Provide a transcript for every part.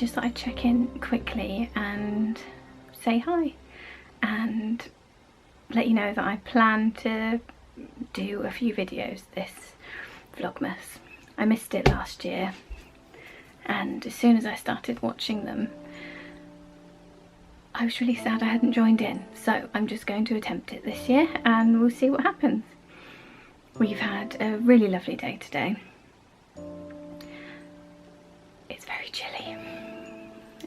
just thought I'd check in quickly and say hi and let you know that I plan to do a few videos this Vlogmas. I missed it last year, and as soon as I started watching them I was really sad I hadn't joined in, so I'm just going to attempt it this year and we'll see what happens. We've had a really lovely day today. It's very chilly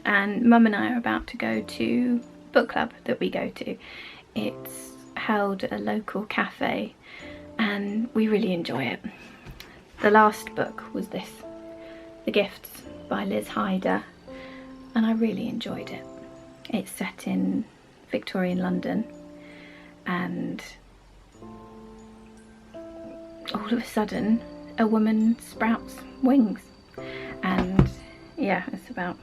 and Mum and I are about to go to book club that we go to. It's held at a local cafe and we really enjoy it. The last book was this, The Gifts by Liz Hyder, and I really enjoyed it. It's set in Victorian London and all of a sudden a woman sprouts wings, and yeah, it's about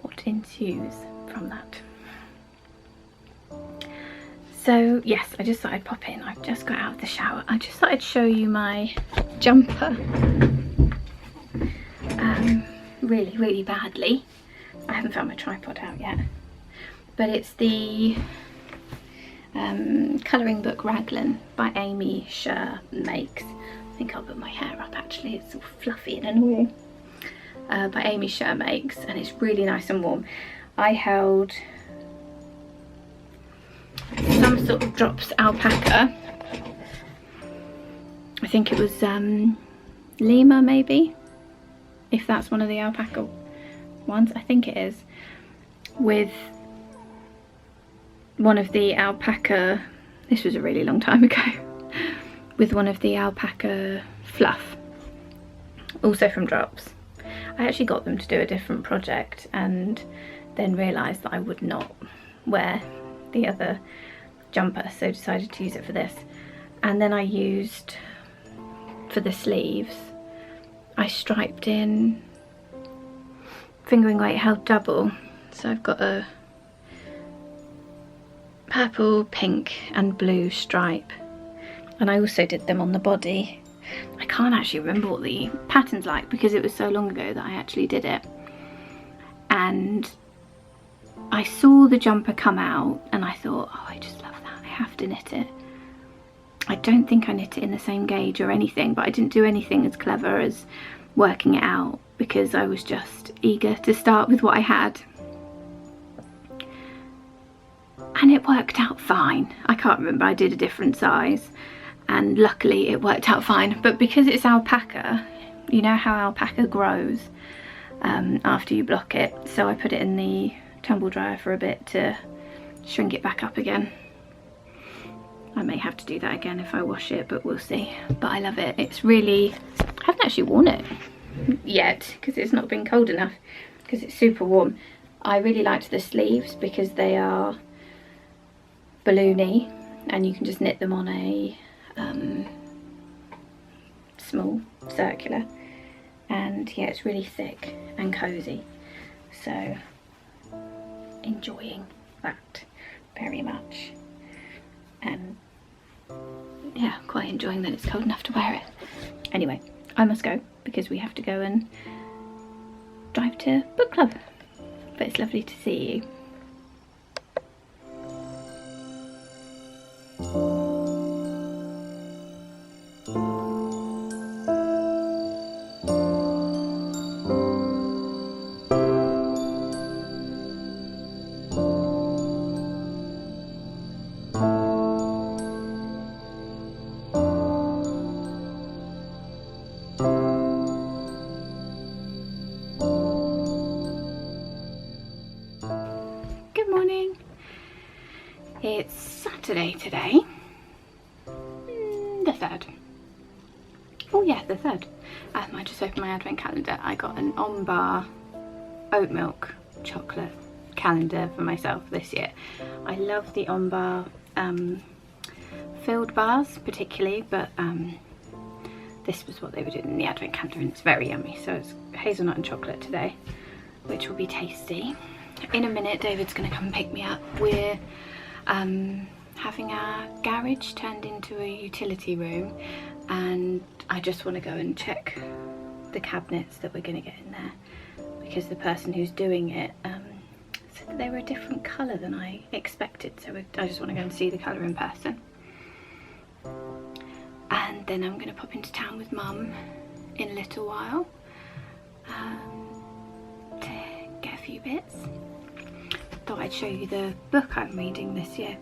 what ensues from that. So yes, I just thought I'd pop in. I've just got out of the shower. I just thought I'd show you my jumper really badly. I haven't found my tripod out yet, but it's the colouring book Raglan by Amy Sher Makes. I think I'll put my hair up actually, it's all fluffy and annoying. By Amy Sher Makes, and it's really nice and warm. I held some sort of drops alpaca. I think it was Lima maybe, if that's one of the alpaca ones. I think it is, with one of the alpaca, this was a really long time ago, with one of the alpaca fluff, also from Drops. I actually got them to do a different project and then realised that I would not wear the other jumper, so decided to use it for this. And then I used, for the sleeves, I striped in fingering weight held double, so I've got a purple, pink and blue stripe, and I also did them on the body. I can't actually remember what the pattern's like because it was so long ago that I actually did it, and I saw the jumper come out and I thought, oh, I just love that, I have to knit it. I don't think I knit it in the same gauge or anything, but I didn't do anything as clever as working it out because I was just eager to start with what I had. And it worked out fine. I can't remember, I did a different size and luckily it worked out fine. But because it's alpaca, you know how alpaca grows after you block it, so I put it in the tumble dryer for a bit to shrink it back up again. I may have to do that again if I wash it, but we'll see. But I love it. It's really, I haven't actually worn it yet because it's not been cold enough because it's super warm. I really liked the sleeves because they are balloony and you can just knit them on a small circular, and yeah, it's really thick and cozy, so enjoying that very much, and yeah, quite enjoying that it's cold enough to wear it. Anyway, I must go because we have to go and drive to book club, but it's lovely to see you. It's Saturday today, the 3rd. Oh yeah, the 3rd. I just opened my advent calendar. I got an on-bar oat milk chocolate calendar for myself this year. I love the on-bar filled bars particularly, but this was what they were doing in the advent calendar and it's very yummy. So it's hazelnut and chocolate today, which will be tasty. In a minute David's going to come and pick me up. We're having our garage turned into a utility room and I just want to go and check the cabinets that we're going to get in there, because the person who's doing it said that they were a different colour than I expected, so I just want to go and see the colour in person. And then I'm going to pop into town with Mum in a little while to get a few bits. Thought I'd show you the book I'm reading this year.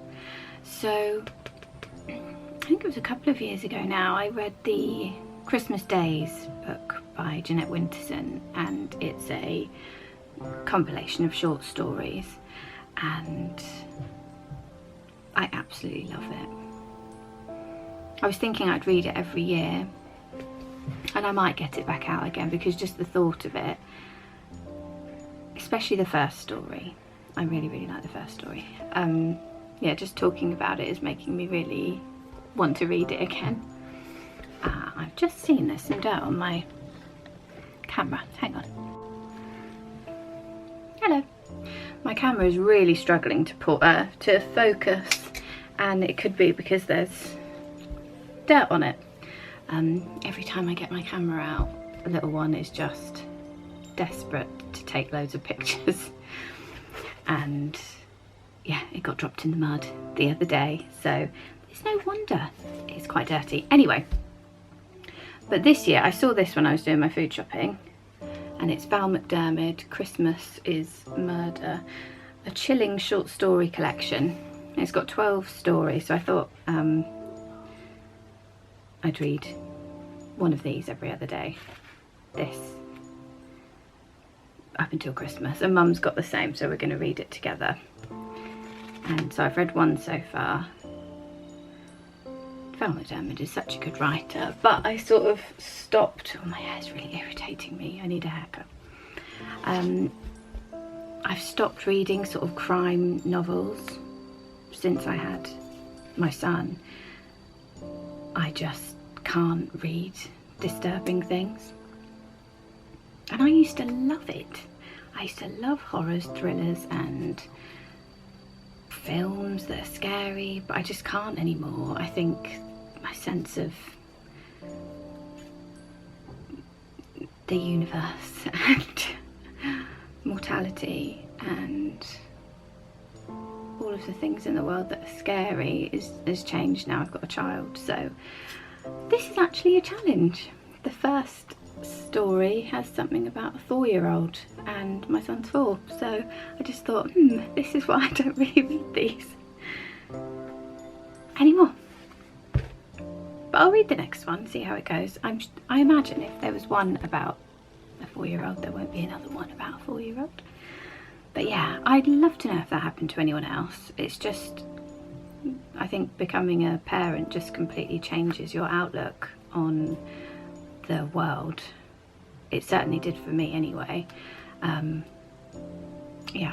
So I think it was a couple of years ago now, I read the Christmas Days book by Jeanette Winterson, and it's a compilation of short stories, and I absolutely love it. I was thinking I'd read it every year, and I might get it back out again, because just the thought of it, especially the first story, I really like the first story. Yeah, just talking about it is making me really want to read it again. I've just seen there's some dirt on my camera. Hang on. Hello. My camera is really struggling to focus, and it could be because there's dirt on it. Every time I get my camera out, the little one is just desperate to take loads of pictures. And yeah, it got dropped in the mud the other day, so it's no wonder it's quite dirty. Anyway, but this year I saw this when I was doing my food shopping, and it's Val McDermid, Christmas is Murder, a chilling short story collection. It's got 12 stories, so I thought I'd read one of these every other day, this, up until Christmas, and Mum's got the same, so we're going to read it together. And so I've read one so far. Val McDermid is such a good writer, but I sort of stopped. Oh, my hair's really irritating me, I need a haircut. I've stopped reading sort of crime novels since I had my son. I just can't read disturbing things, and I used to love it. I used to love horrors, thrillers and films that are scary, but I just can't anymore. I think my sense of the universe and mortality and all of the things in the world that are scary has changed now I've got a child. So this is actually a challenge. The first story has something about a 4-year-old, and my son's 4, so I just thought, this is why I don't really read these anymore. But I'll read the next one, see how it goes. I imagine if there was one about a 4-year-old, there won't be another one about a 4-year-old. But yeah, I'd love to know if that happened to anyone else. It's just, I think becoming a parent just completely changes your outlook on the world. It certainly did for me anyway. Yeah,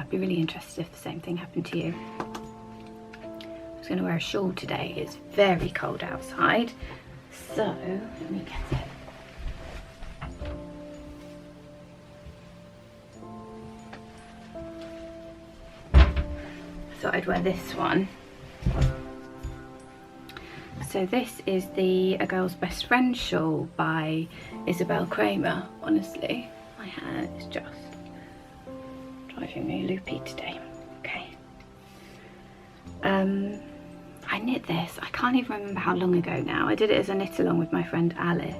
I'd be really interested if the same thing happened to you. I was going to wear a shawl today. It's very cold outside, so let me get it. I thought I'd wear this one. So this is the A Girl's Best Friend shawl by Isabel Kramer. Honestly, my hair is just driving me loopy today. Okay. I knit this, I can't even remember how long ago now. I did it as a knit along with my friend Alice,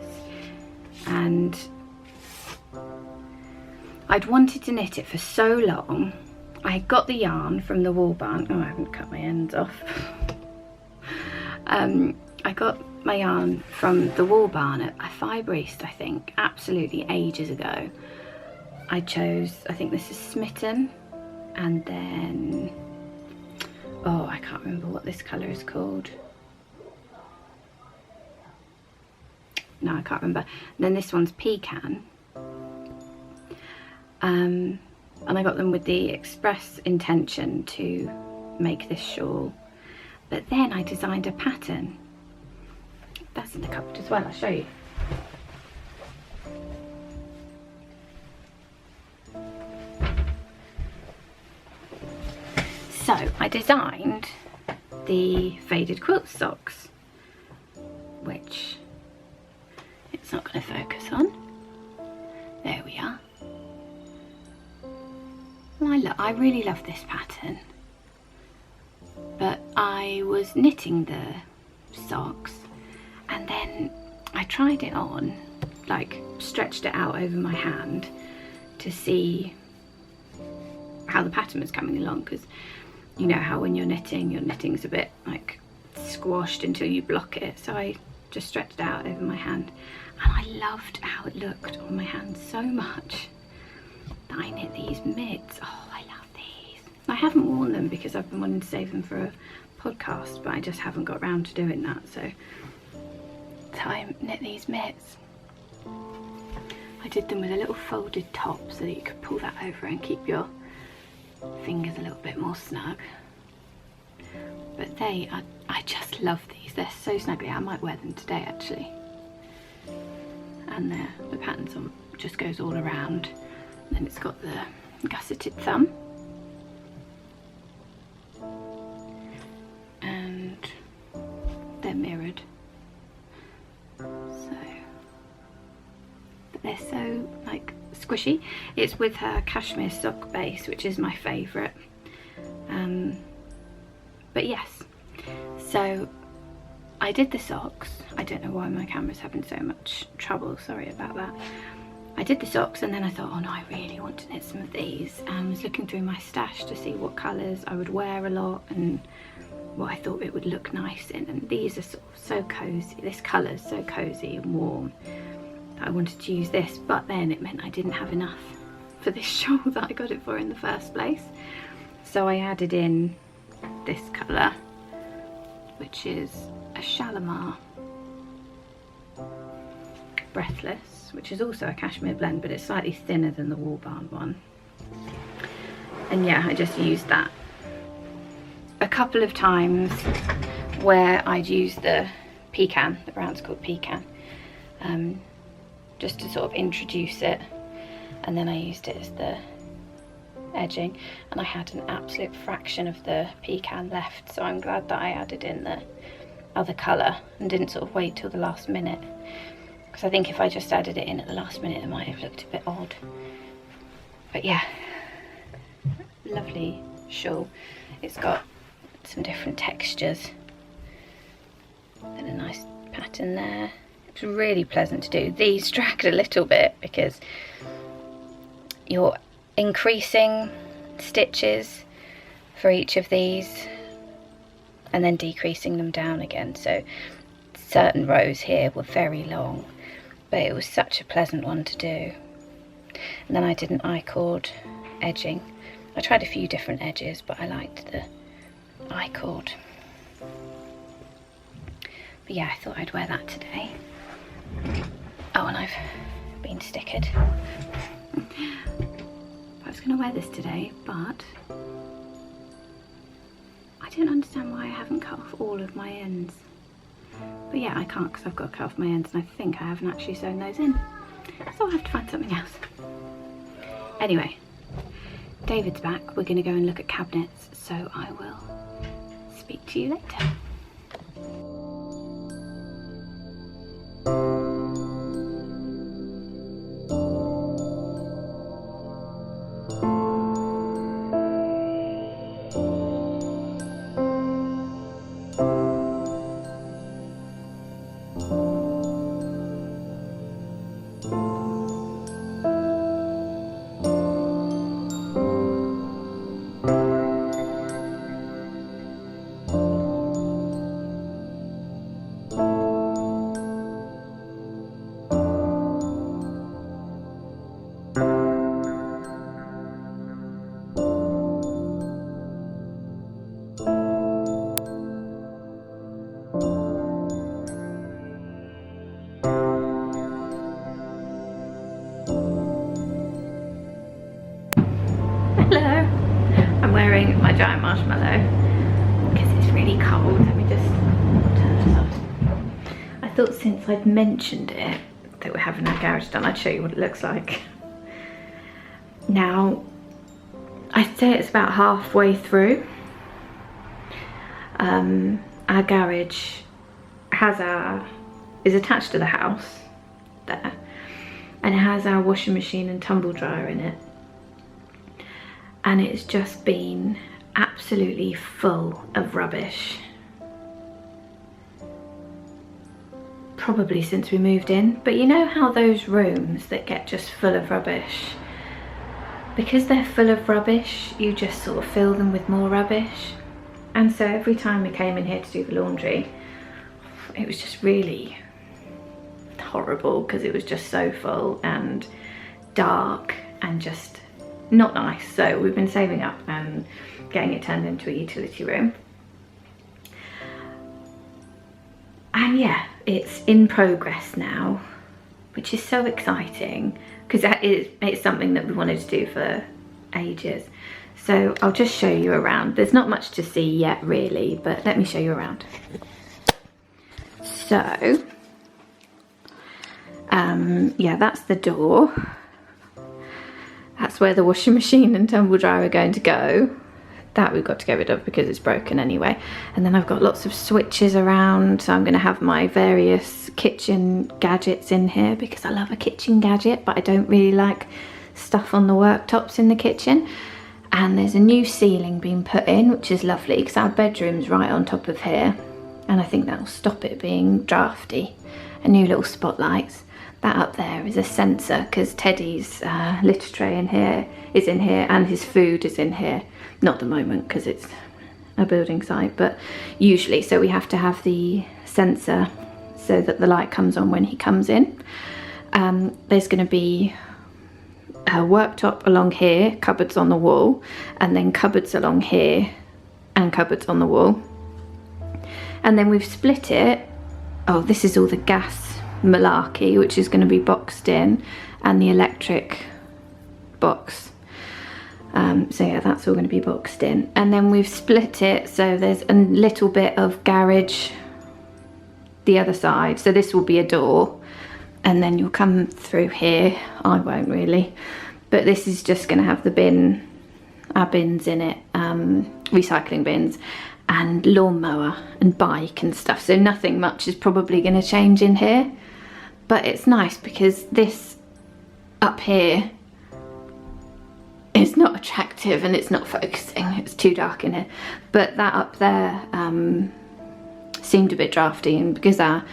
and I'd wanted to knit it for so long. I got the yarn from the wool barn. Oh, I haven't cut my ends off. I got my yarn from the wool barn at a Fibre East, I think, absolutely ages ago. I chose, I think this is Smitten, and then, oh, I can't remember what this colour is called. No, I can't remember. And then this one's Pecan. And I got them with the express intention to make this shawl. But then I designed a pattern. That's in the cupboard as well, I'll show you. So I designed the faded quilt socks, which it's not going to focus on. we are. I really love this pattern, but I was knitting the socks and then I tried it on, like stretched it out over my hand to see how the pattern was coming along, because you know how when you're knitting, your knitting's a bit like squashed until you block it. So I just stretched it out over my hand and I loved how it looked on my hand so much that I knit these mitts. Oh, I love these. I haven't worn them because I've been wanting to save them for a podcast, but I just haven't got around to doing that. So I knit these mitts. I did them with a little folded top so that you could pull that over and keep your fingers a little bit more snug. But they are, I just love these. They're so snuggly. I might wear them today actually. And the pattern's on, just goes all around. And then it's got the gusseted thumb. And they're mirrored. So, but they're so like squishy. It's with her cashmere sock base, which is my favourite. But yes, so I did the socks. I don't know why my camera's having so much trouble, sorry about that. I did the socks and then I thought, oh no, I really want to knit some of these. I was looking through my stash to see what colours I would wear a lot and what I thought it would look nice in, and these are sort of so cosy. This colour's so cosy and warm that I wanted to use this, but then it meant I didn't have enough for this shawl that I got it for in the first place. So I added in this colour, which is a Shalimar Breathless, which is also a cashmere blend, but it's slightly thinner than the Wool Barn one. And yeah, I just used that a couple of times where I'd use the pecan, the brown's called pecan, just to sort of introduce it, and then I used it as the edging, and I had an absolute fraction of the pecan left, so I'm glad that I added in the other colour and didn't sort of wait till the last minute, because I think if I just added it in at the last minute it might have looked a bit odd. But yeah, lovely shawl. It's got some different textures and a nice pattern there. It's really pleasant to do. These drag a little bit because you're increasing stitches for each of these and then decreasing them down again, so certain rows here were very long, but it was such a pleasant one to do. And then I did an I-cord edging. I tried a few different edges, but I liked the I-cord. But yeah, I thought I'd wear that today. Oh, and I've been stickered. I was going to wear this today, but I don't understand why I haven't cut off all of my ends. But yeah, I can't because I've got to cut off my ends and I think I haven't actually sewn those in. So I'll have to find something else. Anyway, David's back. We're going to go and look at cabinets, so I will speak to you later. Wearing my giant marshmallow because it's really cold. Let me just turn this off. I thought since I'd mentioned it that we're having our garage done, I'd show you what it looks like. Now, I'd say it's about halfway through. Our garage is attached to the house there, and it has our washing machine and tumble dryer in it, and it's just been absolutely full of rubbish, probably since we moved in. But you know how those rooms that get just full of rubbish, because they're full of rubbish, you just sort of fill them with more rubbish. And so every time we came in here to do the laundry, it was just really horrible because it was just so full and dark and just not nice. So we've been saving up and getting it turned into a utility room. And yeah, it's in progress now, which is so exciting because it's something that we wanted to do for ages. So I'll just show you around. There's not much to see yet really, but let me show you around. So, yeah, that's the door. That's where the washing machine and tumble dryer are going to go. That we've got to get rid of because it's broken anyway. And then I've got lots of switches around, so I'm going to have my various kitchen gadgets in here because I love a kitchen gadget, but I don't really like stuff on the worktops in the kitchen. And there's a new ceiling being put in, which is lovely because our bedroom's right on top of here, and I think that'll stop it being drafty. And new little spotlights. That up there is a sensor because Teddy's litter tray is in here and his food is in here. Not at the moment because it's a building site, but usually, so we have to have the sensor so that the light comes on when he comes in. There's going to be a worktop along here, cupboards on the wall, and then cupboards along here and cupboards on the wall. And then we've split it. Oh, this is all the gas malarkey, which is going to be boxed in, and the electric box. So yeah, that's all going to be boxed in. And then we've split it so there's a little bit of garage the other side. So this will be a door, and then you'll come through here. I won't really, but this is just going to have our bins in it, recycling bins and lawnmower and bike and stuff. So nothing much is probably going to change in here, but it's nice because this up here is not attractive and it's not focusing. It's too dark in here. But that up there seemed a bit drafty, and because our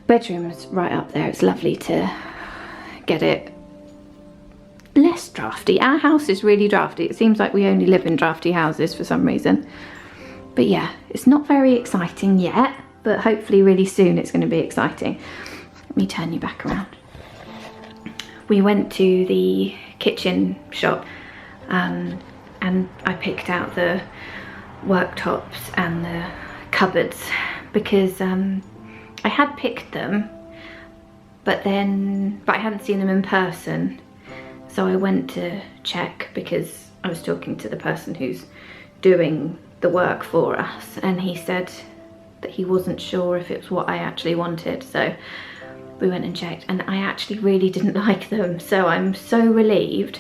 bedroom is right up there, it's lovely to get it less drafty. Our house is really drafty. It seems like we only live in drafty houses for some reason. But yeah, it's not very exciting yet, but hopefully really soon it's going to be exciting. Let me turn you back around. We went to the kitchen shop and I picked out the worktops and the cupboards because I had picked them, but I hadn't seen them in person. So I went to check because I was talking to the person who's doing the work for us, and he said that he wasn't sure if it was what I actually wanted. So we went and checked, and I actually really didn't like them. So I'm so relieved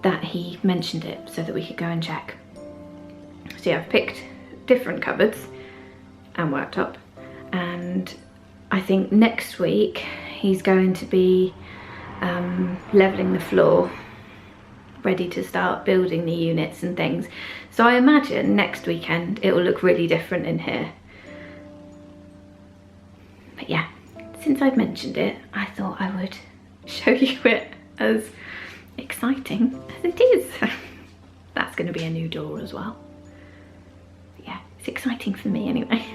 that he mentioned it so that we could go and check. So yeah, I've picked different cupboards and worktop, and I think next week he's going to be leveling the floor, ready to start building the units and things. So I imagine next weekend it will look really different in here. But yeah, since I've mentioned it, I thought I would show you it as exciting as it is. That's going to be a new door as well. But yeah, it's exciting for me anyway.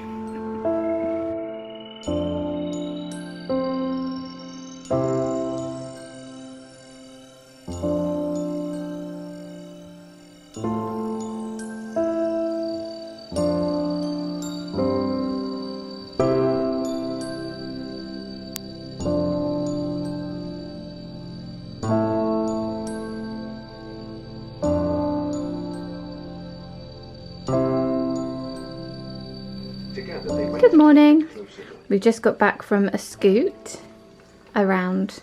Good morning. We've just got back from a scoot around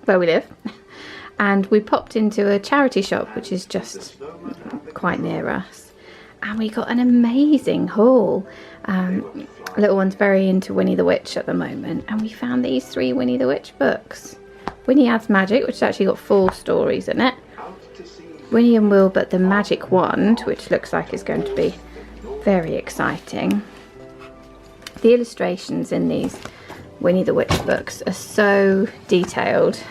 where we live, and we popped into a charity shop which is just quite near us, and we got an amazing haul. Little one's very into Winnie the Witch at the moment, and we found these 3 Winnie the Witch books. Winnie Adds Magic, which has actually got 4 stories in it. Winnie and Wilbur the Magic Wand, which looks like it's going to be very exciting. The illustrations in these Winnie the Witch books are so detailed.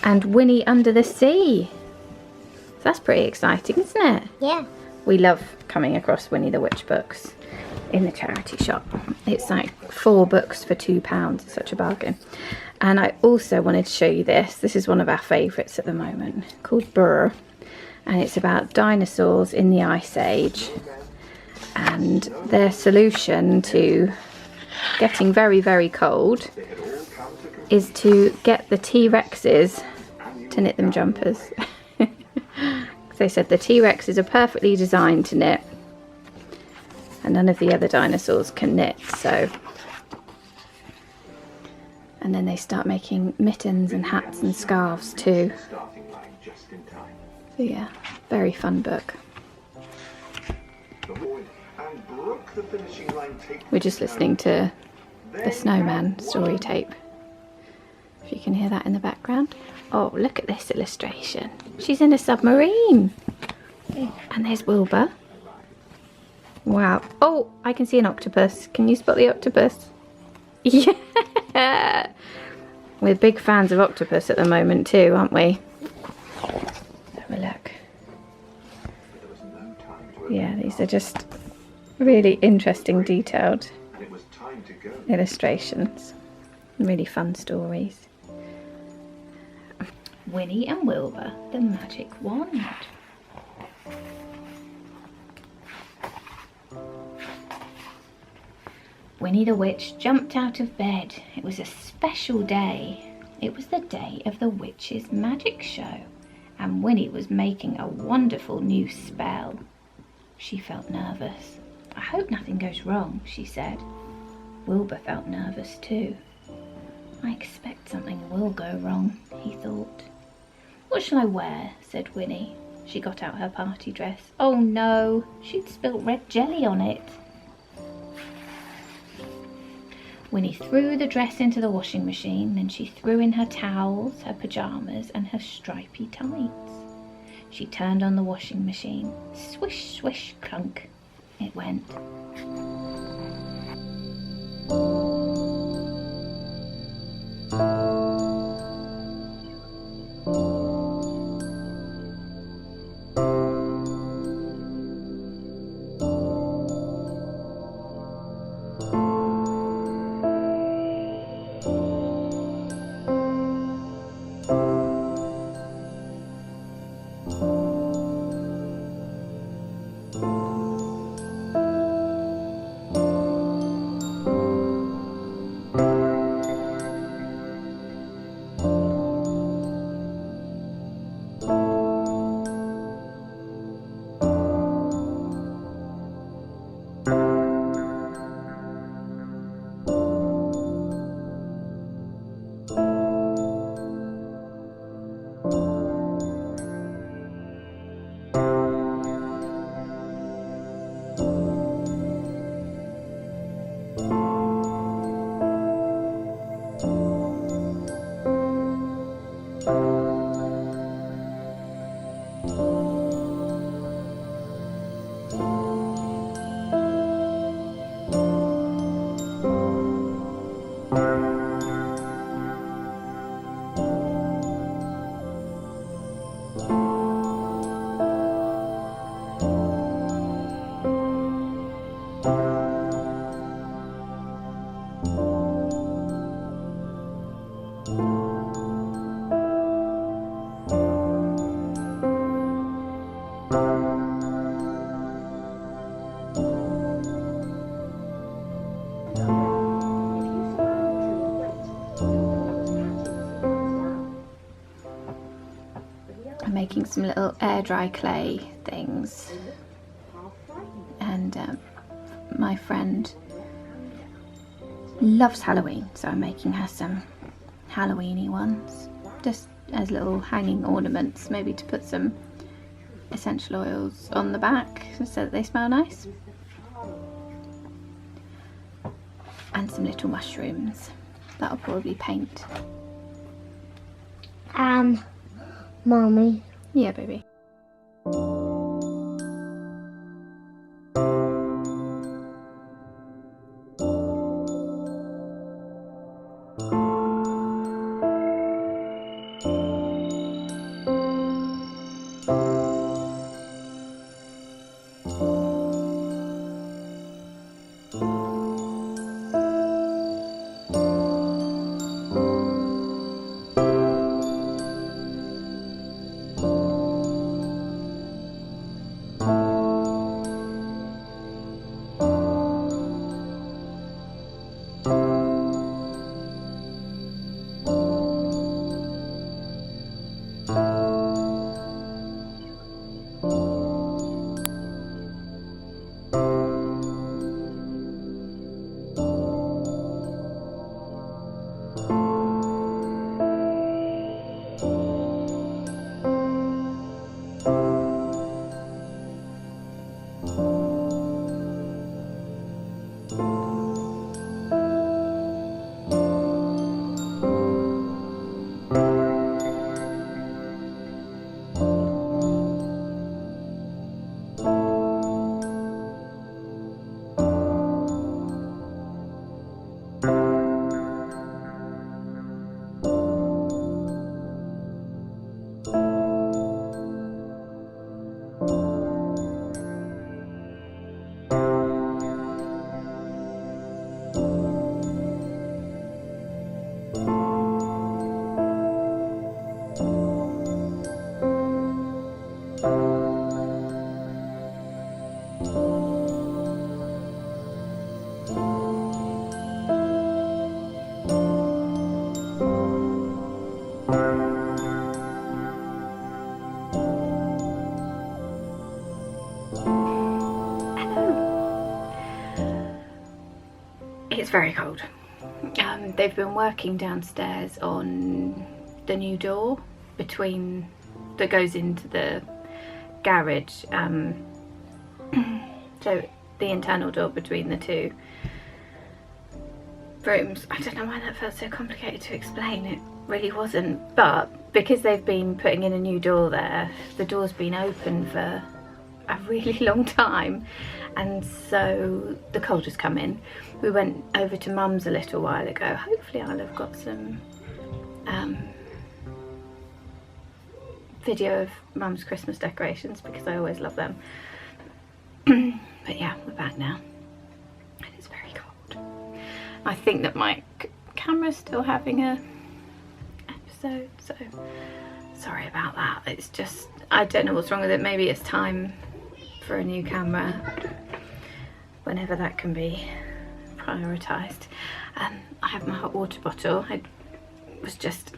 And Winnie Under the Sea. So that's pretty exciting, isn't it? Yeah. We love coming across Winnie the Witch books in the charity shop. It's like 4 books for £2. It's such a bargain. And I also wanted to show you this. This is one of our favourites at the moment, called Burr. And it's about dinosaurs in the Ice Age and their solution to getting very, very cold is to get the T-Rexes to knit them jumpers. They said the T-Rexes are perfectly designed to knit and none of the other dinosaurs can knit, so. And then they start making mittens and hats and scarves too. So yeah, very fun book. We're just listening to the Snowman story tape. If you can hear that in the background. Oh, look at this illustration. She's in a submarine. And there's Wilbur. Wow. Oh, I can see an octopus. Can you spot the octopus? Yeah. We're big fans of octopus at the moment too, aren't we? Have a look. Yeah, these are just really interesting, detailed illustrations. Really fun stories. Winnie and Wilbur, the Magic Wand. Winnie the Witch jumped out of bed. It was a special day. It was the day of the witch's magic show, and Winnie was making a wonderful new spell. She felt nervous. I hope nothing goes wrong, she said. Wilbur felt nervous too. I expect something will go wrong, he thought. What shall I wear? Said Winnie. She got out her party dress. Oh no, she'd spilt red jelly on it. Winnie threw the dress into the washing machine, then she threw in her towels, her pyjamas and her stripy tights. She turned on the washing machine. Swish, swish, clunk, it went. I'm making some little air dry clay things, and my friend loves Halloween, so I'm making her some Halloweeny ones, just as little hanging ornaments, maybe to put some essential oils on the back so that they smell nice. and some little mushrooms that I'll probably paint. Mommy. Yeah, baby. It's very cold. They've been working downstairs on the new door between that goes into the garage, so the internal door between the two rooms. I don't know why that felt so complicated to explain. It really wasn't, but because they've been putting in a new door there, the door's been open for a really long time, and so the cold has come in. We went over to Mum's a little while ago. Hopefully I'll have got some video of Mum's Christmas decorations because I always love them. But yeah, we're back now and it's very cold. I think that my camera's still having a episode, so sorry about that. It's just, I don't know what's wrong with it. Maybe it's time for a new camera, whenever that can be prioritised. I have my hot water bottle. I was just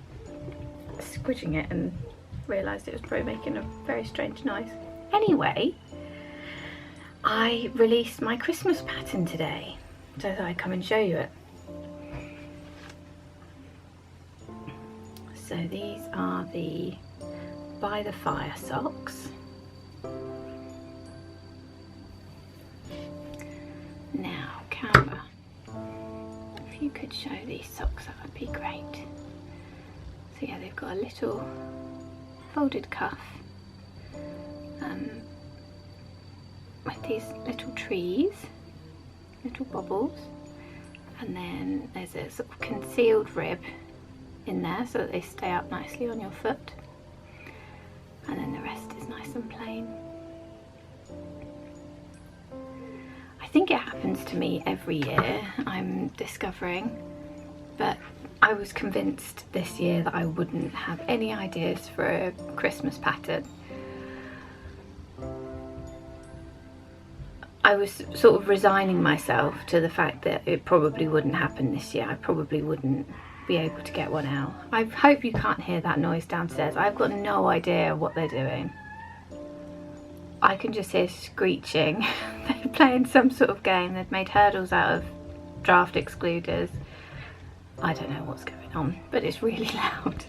squidging it and realised it was probably making a very strange noise. Anyway, I released my Christmas pattern today, so I thought I'd come and show you it. So these are the By the Fire socks. Now, camera, if you could show these socks, that would be great. So yeah, they've got a little folded cuff with these little trees, little bobbles, and then there's a sort of concealed rib in there so that they stay up nicely on your foot, and then the rest is nice and plain. I think it happens to me every year, I'm discovering, but I was convinced this year that I wouldn't have any ideas for a Christmas pattern. I was sort of resigning myself to the fact that it probably wouldn't happen this year. I probably wouldn't be able to get one out. I hope you can't hear that noise downstairs. I've got no idea what they're doing. I can just hear screeching. They're playing some sort of game. They've made hurdles out of draft excluders. I don't know what's going on, but it's really loud.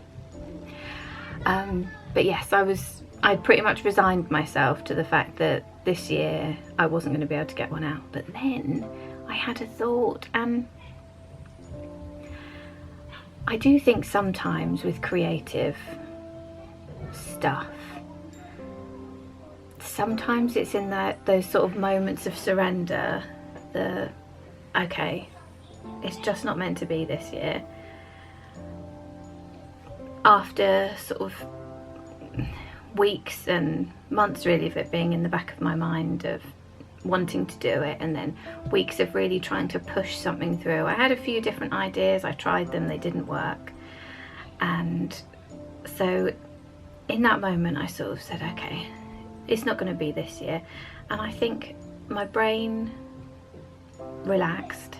But yes, I'd pretty much resigned myself to the fact that this year I wasn't going to be able to get one out. But then I had a thought, and I do think sometimes with creative stuff, sometimes it's in those sort of moments of surrender, okay, it's just not meant to be this year. After sort of weeks and months really of it being in the back of my mind of wanting to do it, and then weeks of really trying to push something through. I had a few different ideas, I tried them, they didn't work. And so in that moment I sort of said, okay, it's not going to be this year. And I think my brain relaxed,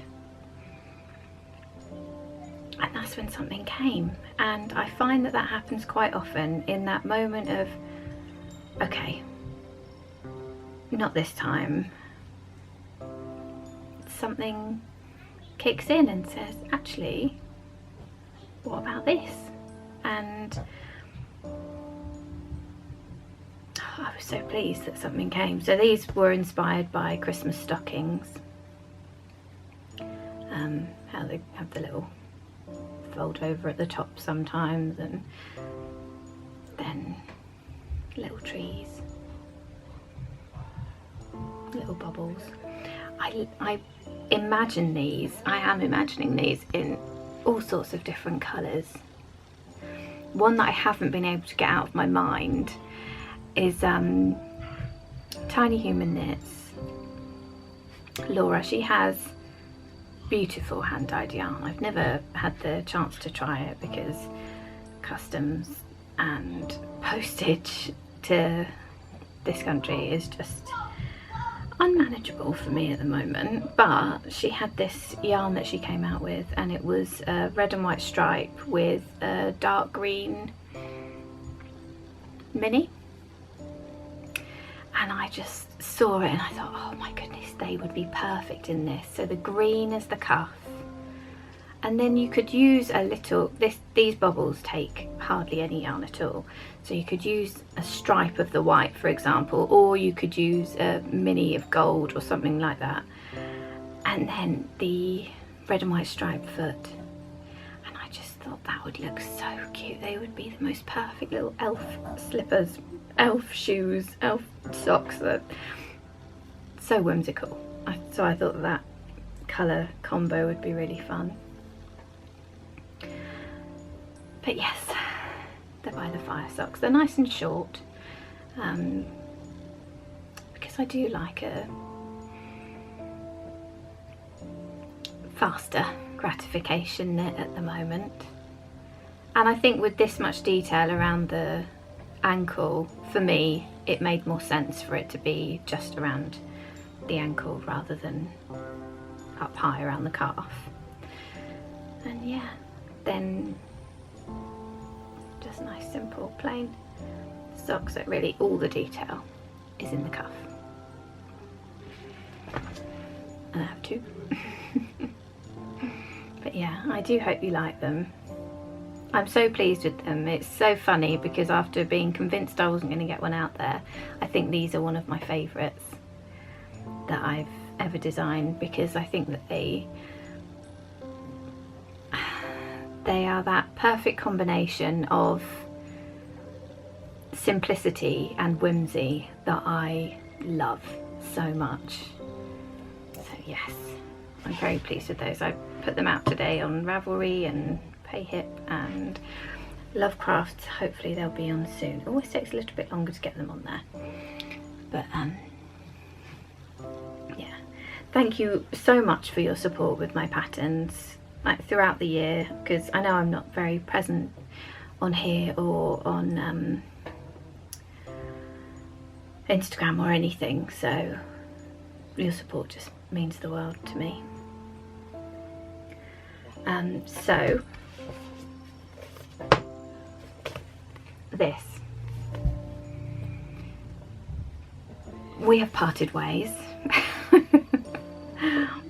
and that's when something came. And I find that happens quite often in that moment of, okay, not this time. Something kicks in and says, actually, what about this? And I was so pleased that something came. So these were inspired by Christmas stockings. How they have the little fold over at the top sometimes, and then little trees, little bubbles. I imagine these, I am imagining these in all sorts of different colours. One that I haven't been able to get out of my mind is Tiny Human Knits. Laura, she has beautiful hand-dyed yarn. I've never had the chance to try it because customs and postage to this country is just unmanageable for me at the moment. But she had this yarn that she came out with, and it was a red and white stripe with a dark green mini, and I just saw it and I thought, oh my goodness, they would be perfect in this. So the green is the cuff, and then you could use a little, these bubbles take hardly any yarn at all, so you could use a stripe of the white, for example, or you could use a mini of gold or something like that, and then the red and white striped foot. And I just thought that would look so cute. They would be the most perfect little elf slippers, elf shoes, elf socks. That so whimsical. So I thought that colour combo would be really fun. But yes, they're by the fire socks. They're nice and short, because I do like a faster gratification knit at the moment. And I think with this much detail around the ankle, for me, it made more sense for it to be just around the ankle rather than up high around the calf. And yeah, then just nice, simple, plain socks that really all the detail is in the cuff. And I have two. But yeah, I do hope you like them. I'm so pleased with them. It's so funny because after being convinced I wasn't going to get one out there, I think these are one of my favourites that I've ever designed, because I think that they are that perfect combination of simplicity and whimsy that I love so much. So yes, I'm very pleased with those. I put them out today on Ravelry and Payhip and Lovecraft. Hopefully they'll be on soon. It always takes a little bit longer to get them on there, but yeah, thank you so much for your support with my patterns, like throughout the year, because I know I'm not very present on here or on Instagram or anything, so your support just means the world to me. So this, we have parted ways.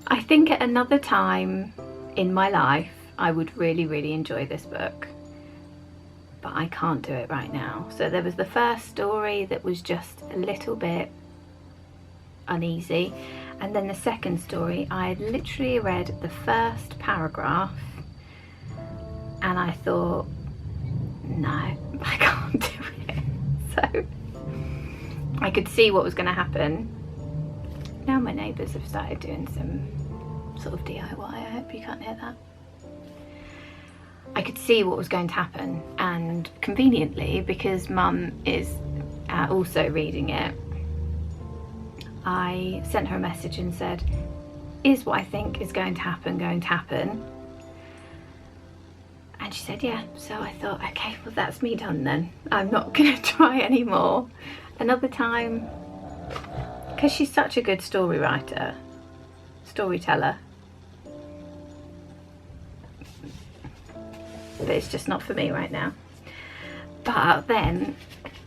I think at another time in my life I would really enjoy this book, but I can't do it right now. So there was the first story that was just a little bit uneasy, and then the second story I had literally read the first paragraph and I thought, no, I can't do it. So I could see what was going to happen. Now my neighbours have started doing some sort of DIY. I hope you can't hear that. I could see what was going to happen, and conveniently, because Mum is also reading it, I sent her a message and said, is what I think is going to happen going to happen? And she said, yeah. So I thought, okay, well that's me done then. I'm not going to try anymore. Another time, because she's such a good storyteller. But it's just not for me right now. But then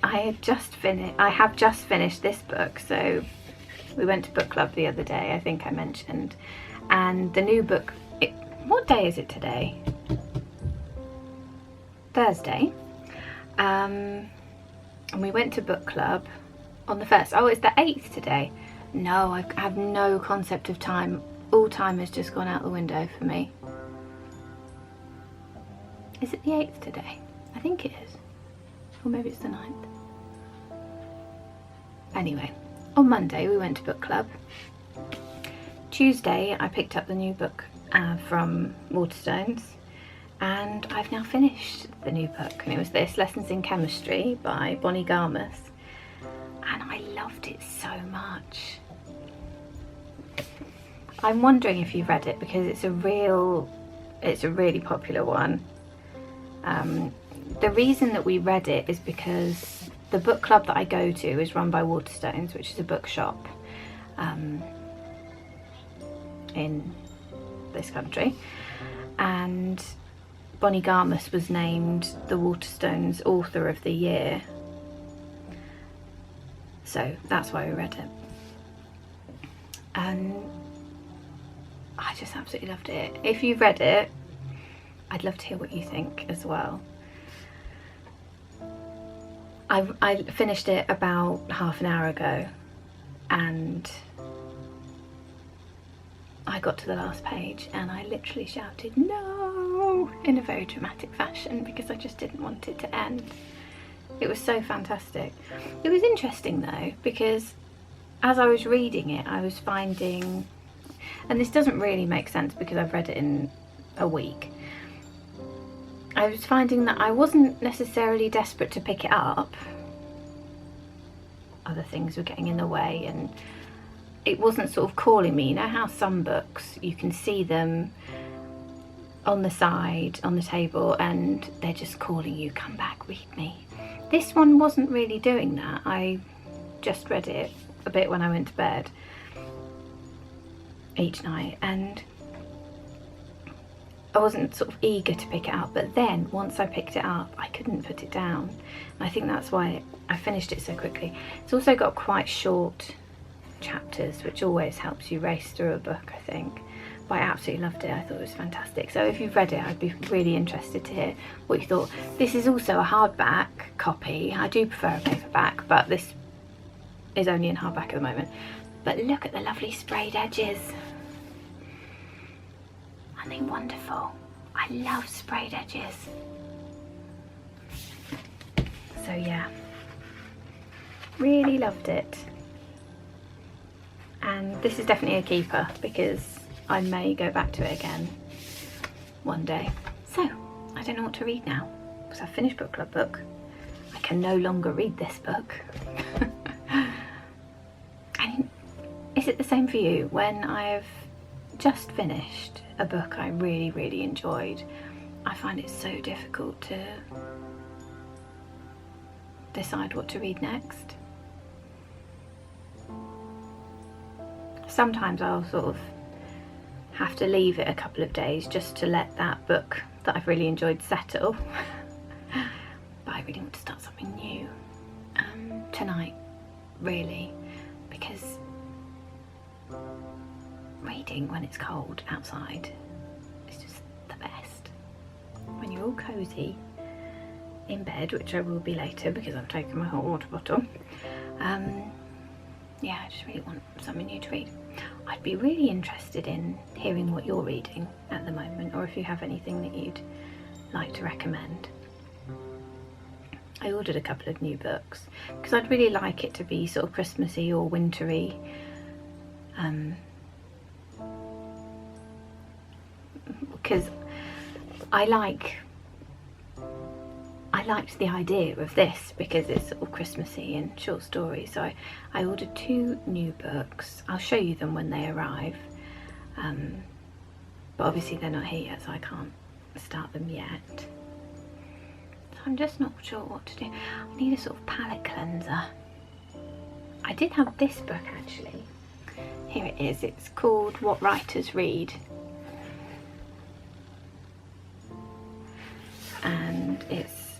I have just finished this book. So we went to book club the other day, I think I mentioned, and the new book, what day is it today? Thursday. And we went to book club on the 1st. Oh, it's the 8th today. No, I have no concept of time. All time has just gone out the window for me. Is it the 8th today? I think it is. Or maybe it's the 9th. Anyway, on Monday we went to book club. Tuesday I picked up the new book from Waterstones, and I've now finished the new book, and it was this, Lessons in Chemistry by Bonnie Garmus, and I loved it so much. I'm wondering if you've read it, because it's a really popular one. The reason that we read it is because the book club that I go to is run by Waterstones, which is a bookshop in this country, and Bonnie Garmus was named the Waterstones Author of the Year, so that's why we read it, and I just absolutely loved it. If you've read it, I'd love to hear what you think as well. I finished it about half an hour ago, and I got to the last page and I literally shouted no in a very dramatic fashion, because I just didn't want it to end. It was so fantastic. It was interesting though, because as I was reading it I was finding, and this doesn't really make sense because I've read it in a week, I was finding that I wasn't necessarily desperate to pick it up. Other things were getting in the way, and it wasn't sort of calling me. You know how some books, you can see them on the side, on the table, and they're just calling you, come back, read me. This one wasn't really doing that. I just read it a bit when I went to bed each night, and I wasn't sort of eager to pick it up, but then once I picked it up I couldn't put it down, and I think that's why I finished it so quickly. It's also got quite short chapters, which always helps you race through a book, I think. But I absolutely loved it. I thought it was fantastic. So if you've read it, I'd be really interested to hear what you thought. This is also a hardback copy. I do prefer a paperback, but this is only in hardback at the moment. But look at the lovely sprayed edges. Aren't they wonderful? I love sprayed edges. So yeah, really loved it. And this is definitely a keeper, because I may go back to it again one day. So I don't know what to read now, because I've finished book club book. I can no longer read this book. And is it the same for you? When I've just finished a book I really, really enjoyed, I find it so difficult to decide what to read next. Sometimes I'll sort of have to leave it a couple of days just to let that book that I've really enjoyed settle. But I really want to start something new tonight, really, because reading when it's cold outside is just the best. When you're all cosy in bed, which I will be later because I've taken my hot water bottle, yeah, I just really want something new to read. I'd be really interested in hearing what you're reading at the moment, or if you have anything that you'd like to recommend. I ordered a couple of new books because I'd really like it to be sort of Christmassy or wintry. Because I liked the idea of this because it's sort of Christmassy and short stories. So I ordered 2 new books. I'll show you them when they arrive. But obviously they're not here yet, so I can't start them yet. So I'm just not sure what to do. I need a sort of palette cleanser. I did have this book actually. Here it is. It's called What Writers Read. And it's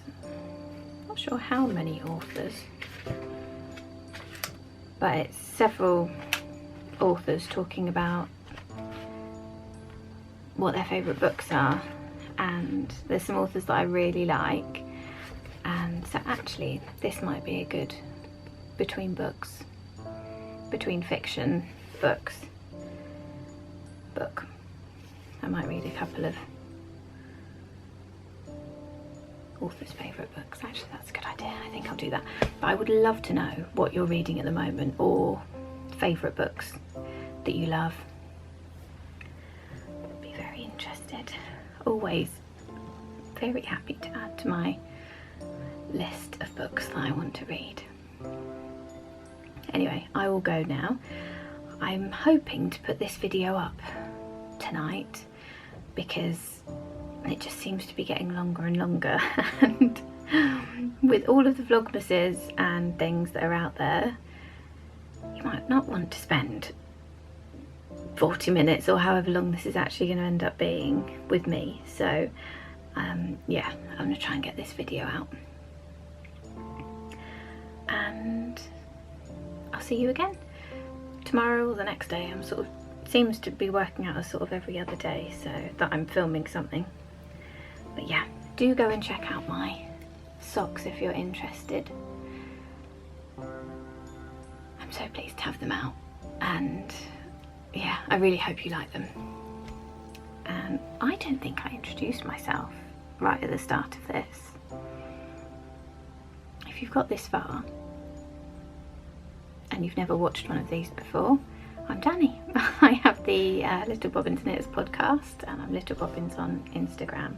not sure how many authors, but it's several authors talking about what their favourite books are, and there's some authors that I really like, and so actually this might be a good between fiction books book. I might read a couple of author's favourite books. Actually, that's a good idea. I think I'll do that. But I would love to know what you're reading at the moment, or favourite books that you love. I'd be very interested. Always very happy to add to my list of books that I want to read. Anyway, I will go now. I'm hoping to put this video up tonight because it just seems to be getting longer and longer, and with all of the vlogmases and things that are out there, you might not want to spend 40 minutes or however long this is actually going to end up being with me. So yeah, I'm going to try and get this video out, and I'll see you again tomorrow or the next day. I'm sort of seems to be working out as sort of every other day, so that I'm filming something. But yeah, do go and check out my socks if you're interested. I'm so pleased to have them out, and yeah, I really hope you like them. And I don't think I introduced myself right at the start of this. If you've got this far and you've never watched one of these before, I'm Danny. I have the Little Bobbins Knitters podcast, and I'm Little Bobbins on Instagram.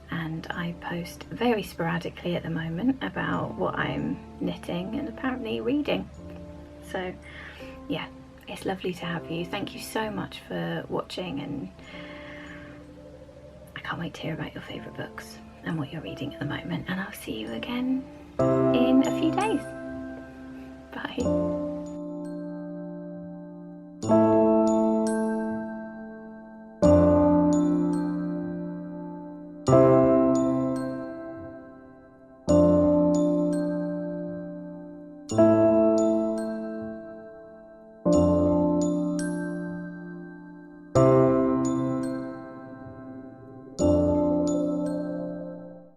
And I post very sporadically at the moment about what I'm knitting and apparently reading. So yeah, it's lovely to have you. Thank you so much for watching, and I can't wait to hear about your favourite books and what you're reading at the moment. And I'll see you again in a few days. Bye.